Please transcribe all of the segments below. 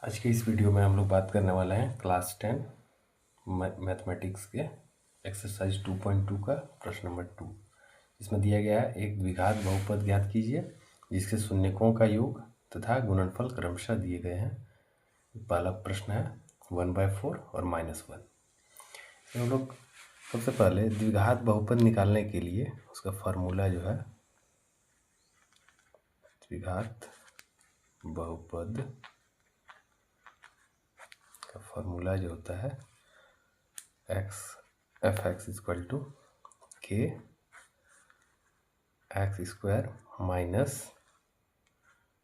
आज के इस वीडियो में हम लोग बात करने वाले हैं क्लास 10 मैथमेटिक्स के एक्सरसाइज 2.2 का प्रश्न नंबर 2। इसमें दिया गया है एक द्विघात बहुपद ज्ञात कीजिए जिसके शून्यकों का योग तथा गुणनफल क्रमशः दिए गए हैं। पहला प्रश्न है 1/4 और -1। हम लोग सबसे पहले द्विघात बहुपद निकालने के लिए उसका फार्मूला जो है द्विघात बहुपद का फार्मूला जो होता है एफ एक्स इक्वल टू के एक्स स्क्वायर माइनस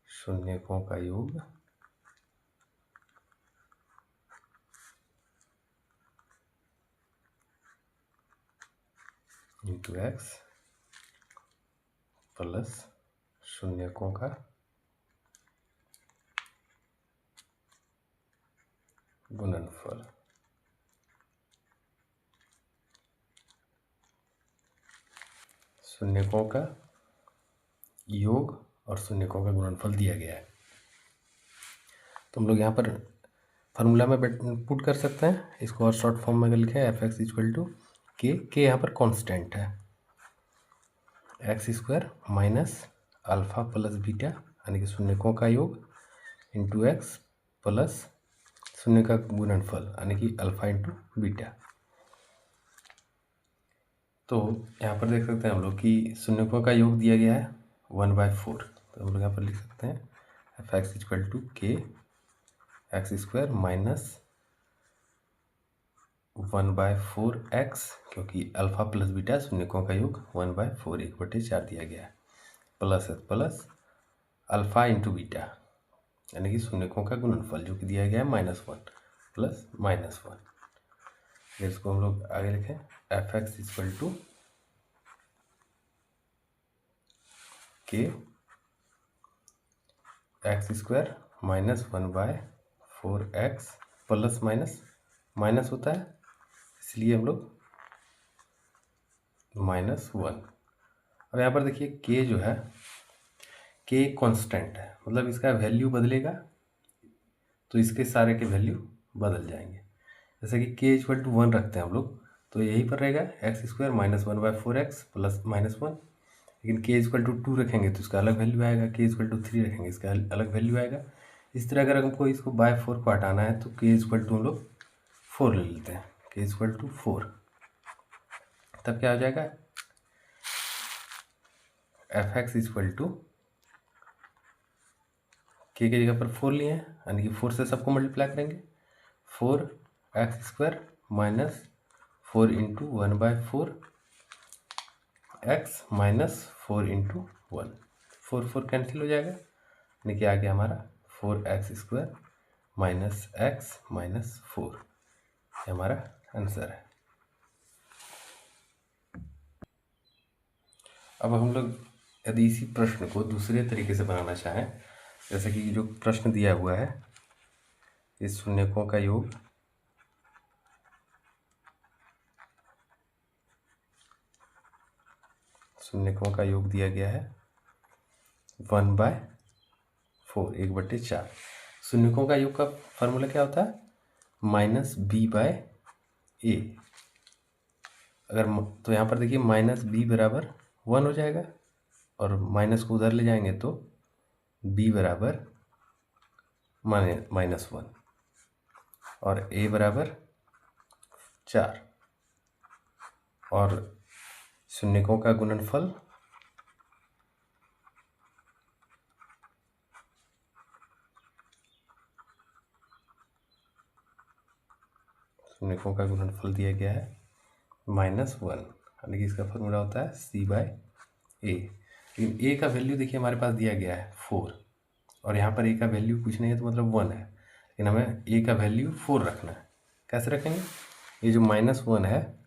शून्यकों का योग इंटू एक्स प्लस शून्यकों का गुणनफल। शून्यकों का योग और शून्यकों का गुणनफल दिया गया है, तो हम लोग यहाँ पर फार्मूला में पुट कर सकते हैं। इसको और शॉर्ट फॉर्म में अगर लिखें एफ एक्स इक्वल टू के यहाँ पर कांस्टेंट है, x square minus alpha plus beta यानी कि शून्यकों का योग इंटू एक्स प्लस शून्य का गुणनफल यानी कि अल्फा इंटू बीटा। तो यहाँ पर देख सकते हैं हम लोग कि शून्यकों का योग दिया गया है 1/4, तो हम लोग यहाँ पर लिख सकते हैं एफ एक्स इक्वल टू के एक्स स्क्वायर माइनस 1/4 एक्स, क्योंकि अल्फा प्लस बीटा शून्यकों का योग 1/4 1/4 दिया गया है, प्लस अल्फा इंटू बीटा यानी कि शून्यकों का गुणनफल जो कि दिया गया है -1 प्लस -1। इसको हम लोग आगे लिखें एफ एक्स इक्वल टू के x square minus 1/4 x plus minus होता है इसलिए हम लोग -1। अब यहाँ पर देखिए के जो है के कांस्टेंट है, मतलब इसका वैल्यू बदलेगा तो इसके सारे के वैल्यू बदल जाएंगे। जैसे कि के इक्वल टू 1 रखते हैं हम लोग तो यहीं पर रहेगा x square minus 1/4 x plus -1। लेकिन के इक्वल टू 2 रखेंगे तो इसका अलग वैल्यू आएगा, के इक्वल टू 3 रखेंगे इसका अलग वैल्यू आएगा। इस तरह अगर हमको इसको बाय 4 को हटाना है तो के इक्वल टू हम लोग 4 ले लेते हैं, के इक्वल टू 4, तब क्या हो जाएगा एफ एक्स इक्वल टू के जगह पर 4 लिए हैं यानी कि 4 से सबको मल्टीप्लाई करेंगे, 4 x square minus 4 into 1/4 x minus 4 into 1, 4 cancel हो जाएगा यानी कि आ गया हमारा 4 x square minus x minus 4, ये हमारा आंसर है। अब हम लोग यदि इसी प्रश्न को दूसरे तरीके से बनाना चाहें, जैसे कि जो प्रश्न दिया हुआ है इस शून्यकों का योग दिया गया है 1/4 1/4। शून्यकों का योग का फॉर्मूला क्या होता है -b/a। अगर तो यहाँ पर देखिए -b बराबर 1 हो जाएगा और माइनस को उधर ले जाएंगे तो b बराबर -1 और a बराबर 4 और शून्यकों का गुणनफल दिया गया है -1 यानी कि इसका फॉर्मूला होता है c/a। लेकिन a का वैल्यू देखिए हमारे पास दिया गया है 4 और यहाँ पर a का वैल्यू कुछ नहीं है तो मतलब 1 है, लेकिन हमें a का वैल्यू 4 रखना है। कैसे रखेंगे, ये जो -1 है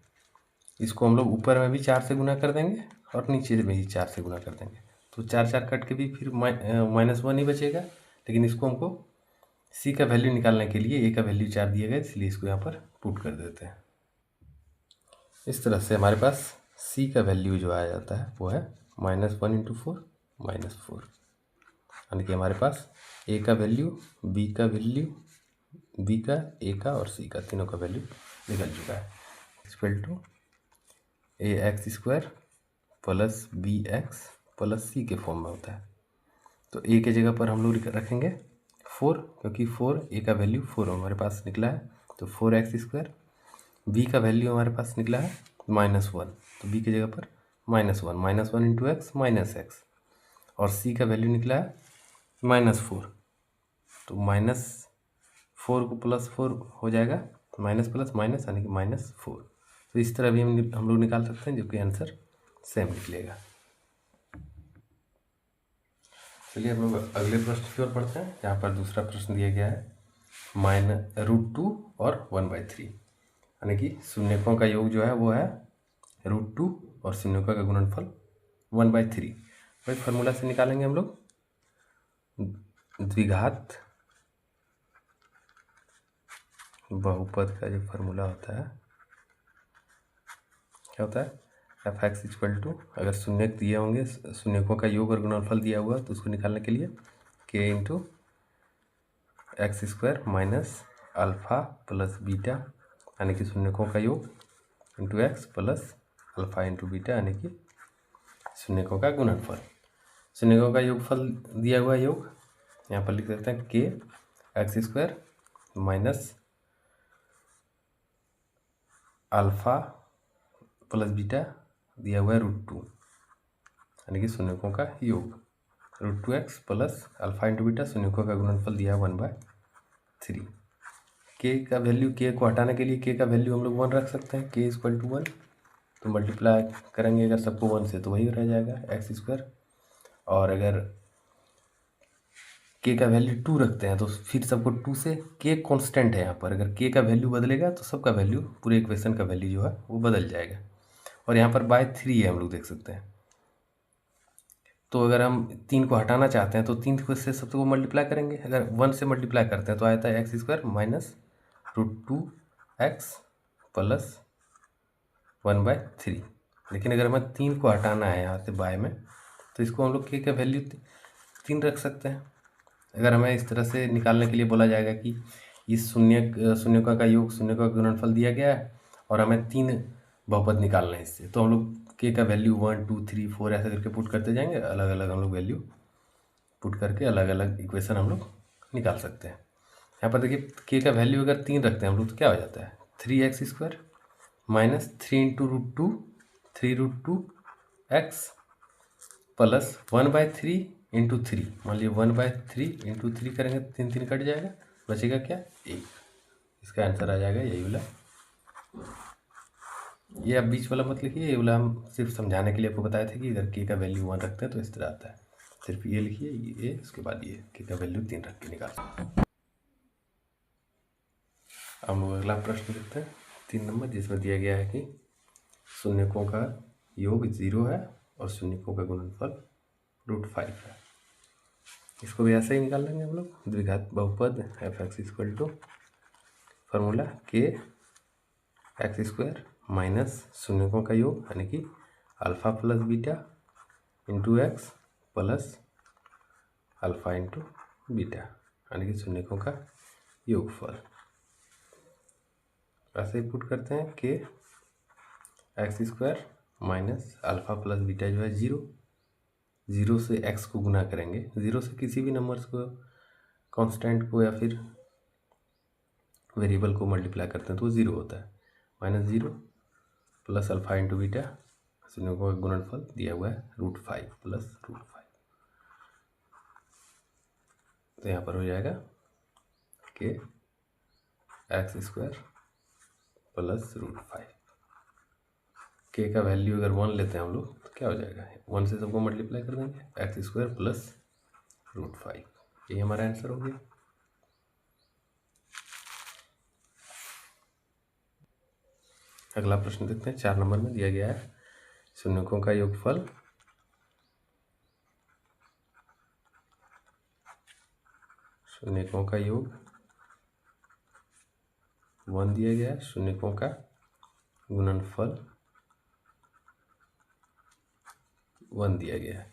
इसको हम लोग ऊपर में भी 4 से गुना कर देंगे और नीचे में भी 4 से गुना कर देंगे, तो 4 कट के भी फिर -1 ही बचेगा। लेकिन इसको हमको c का वैल्यू निकालने के लिए a का वैल्यू 4 दिया गया, इसलिए इसको यहाँ पर पुट कर देते हैं। इस तरह से हमारे पास c का वैल्यू जो आ जाता है वो है -1 × 4 -4। यानी कि हमारे पास ए का वैल्यू, बी का वैल्यू, बी का, ए का और सी का, तीनों का वैल्यू निकल चुका है। Equal to a x square plus b x plus c के फॉर्म में होता है। तो ए के जगह पर हम लोग रखेंगे 4, क्योंकि 4 ए का वैल्यू 4 हमारे पास निकला है, तो 4x स्क्वायर। बी का वैल्यू हमारे पास निकला है -1, तो बी की जगह पर -1 इंटू एक्स माइनस एक्स, और सी का वैल्यू निकला है -4, तो -4 को +4 हो जाएगा, माइनस प्लस माइनस यानी कि -4। तो इस तरह भी हम लोग निकाल सकते हैं, जो कि आंसर सेम निकलेगा। चलिए हम लोग अगले प्रश्न की ओर बढ़ते हैं। यहाँ पर दूसरा प्रश्न दिया गया है -√2 और 1/3, यानी कि शून्यकों का योग जो है वो है √2 और शून्यकों का गुणनफल 1/3। वही फार्मूला से निकालेंगे हम लोग। द्विघात बहुपद का जो फार्मूला होता है, क्या होता है, f(x) इक्वल टू, अगर शून्यक दिए होंगे, शून्यकों का योग और गुणनफल दिया हुआ, तो उसको निकालने के लिए k into x square minus alpha plus beta, यानी कि शून्यकों का योग into x plus alpha into beta, यानी कि शून्यकों का गुणनफल। शून्यकों का योगफल दिया हुआ योग यहाँ पर लिख सकते हैं k x square minus alpha plus beta दिया हुआ है √2, यानी कि शून्यकों का योग, √2x plus alpha into beta, शून्यकों का गुणनफल दिया है 1/3। के का वैल्यू, के को हटाने के लिए के का वैल्यू हम लोग 1 रख सकते हैं, k इक्वल टू 1, तो मल्टीप्लाई करेंगे अगर सबको 1 से तो वही रह जाएगा एक्स स्क्वायर, और अगर के का वैल्यू 2 रखते हैं तो फिर सबको 2 से, के कांस्टेंट है यहाँ पर, अगर के का वैल्यू बदलेगा तो सबका वैल्यू, पूरे इक्वेशन का वैल्यू जो है वो बदल जाएगा। और यहाँ पर /3 है, हम लोग देख सकते हैं। तो अगर हम 3 को हटाना चाहते हैं तो 3 को से सबको मल्टीप्लाई करेंगे, अगर 1 से मल्टीप्लाई करते हैं तो आता है x square minus √2x plus 1/3। लेकिन अगर हमें 3 को हटाना है यहाँ से बाय में, तो इसको हम लोग के का वैल्यू 3 रख सकते हैं। अगर हमें इस तरह से निकालने के लिए बोला जाएगा कि इस शून्यकों का योग, शून्यकों का गुणनफल दिया गया है और हमें 3 बहुपद निकालना है इससे, तो हम लोग के का वैल्यू 1 2 3 4 ऐसा करके पुट करते जाएंगे, अलग अलग हम लोग वैल्यू पुट करके अलग अलग इक्वेशन हम लोग निकाल सकते हैं। यहाँ पर देखिए के का वैल्यू अगर 3 रखते हैं हम लोग तो क्या हो जाता है, 3x square minus 3 into √2, 3√2x plus 1/3 into 3, मान लीजिए 1/3 इंटू 3 करेंगे, 3 3 कट जाएगा, बचेगा क्या, 1। इसका आंसर आ जाएगा यही वाला। ये आप बीच वाला मत लिखिए, ये वाला हम सिर्फ समझाने के लिए आपको बताए थे कि अगर के का वैल्यू 1 रखते हैं तो इस तरह आता है। सिर्फ ये लिखिए, ये उसके बाद ये के का वैल्यू 3 रख के निकाल सकते हैं। हम लोग अगला प्रश्न देखते हैं 3 नंबर, जिसमें दिया गया है कि शून्यकों का योग 0 है और शून्यकों का गुणनफल √5 है। इसको भी ऐसे ही निकाल लेंगे हम लोग। द्विघात बहुपद f(x) equal to formula k x square minus शून्यकों का योग, यानी कि alpha plus beta into x plus alpha into beta, यानी कि शून्यकों का योगफल। ऐसे ही पुट करते हैं के x square minus alpha plus beta जो है 0 से x को गुना करेंगे, 0 से किसी भी नंबर्स को, कांस्टेंट को या फिर वेरिएबल को मल्टीप्लाई करते हैं तो 0 होता है, -0 प्लस अल्फ़ा इंटू बीटा, शून्यकों का गुणनफल दिया हुआ है √5 प्लस √5, तो यहाँ पर हो जाएगा के एक्स स्क्वायर प्लस √5। के का वैल्यू अगर 1 लेते हैं हम लोग तो क्या हो जाएगा, 1 से सबको मल्टीप्लाई कर देंगे, एक्स स्क्वायर प्लस √5, ये हमारा आंसर हो गया। अगला प्रश्न देखते हैं 4 नंबर में दिया गया है शून्यकों का योगफल शून्यकों का योग 1 दिया गया है, शून्यकों का गुणनफल 1 दिया गया है,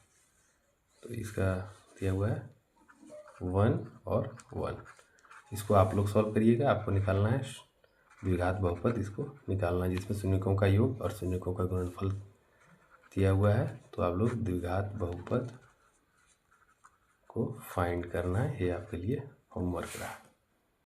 तो इसका दिया हुआ है 1 और 1। इसको आप लोग सॉल्व करिएगा, आपको निकालना है द्विघात बहुपद, इसको निकालना है जिसमें शून्यकों का योग और शून्यकों का गुणनफल दिया हुआ है। तो आप लोग द्विघात बहुपद को फाइंड करना है, ये आपके लिए होमवर्क रहा।